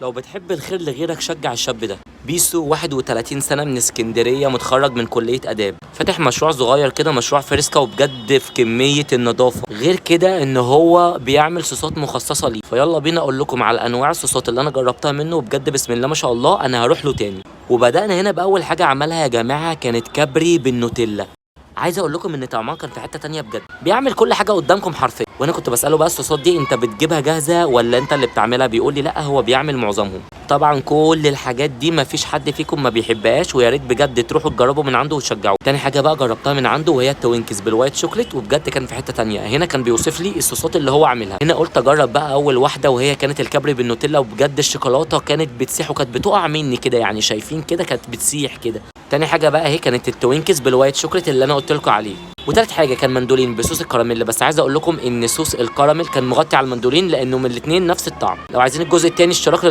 لو بتحب الخير لغيرك شجع الشاب ده. بيسو 31 سنة من اسكندرية، متخرج من كلية آداب، فاتح مشروع صغير كده، مشروع فريسكا، وبجد في كمية النظافة. غير كده ان هو بيعمل صوصات مخصصة ليه. فيلا بينا اقول لكم على انواع الصوصات اللي انا جربتها منه، وبجد بسم الله ما شاء الله انا هروح له تاني. وبدأنا هنا بأول حاجة عملها يا جماعة، كانت كابري بالنوتيلا. عايز اقول لكم ان طعمها كان في حته تانية بجد. بيعمل كل حاجه قدامكم حرفيا. وانا كنت بساله بقى الصوصات دي انت بتجيبها جاهزه ولا انت اللي بتعملها؟ بيقول لي لا، هو بيعمل معظمهم. طبعا كل الحاجات دي مفيش حد فيكم ما بيحبهاش، ويا ريت بجد تروحوا تجربوا من عنده وتشجعوه. تاني حاجه بقى جربتها من عنده وهي التوينكس بالوايت شوكليت، وبجد كان في حته تانية. هنا كان بيوصف لي الصوصات اللي هو عاملها، هنا قلت اجرب بقى اول واحده وهي كانت الكابري بالنوتيلا، وبجد الشوكولاته كانت بتسيح وكانت بتقع مني كده، يعني شايفين كده كانت بتسيح كده. تاني حاجه بقى هي كانت التوينكس بالوايت شوكليت اللي انا قلت لكم عليه. وتالت حاجه كان مندولين بصوص الكراميل، بس عايز اقول لكم ان صوص الكراميل كان مغطي على المندولين لانه من الاثنين نفس الطعم. لو عايزين الجزء الثاني اشتراك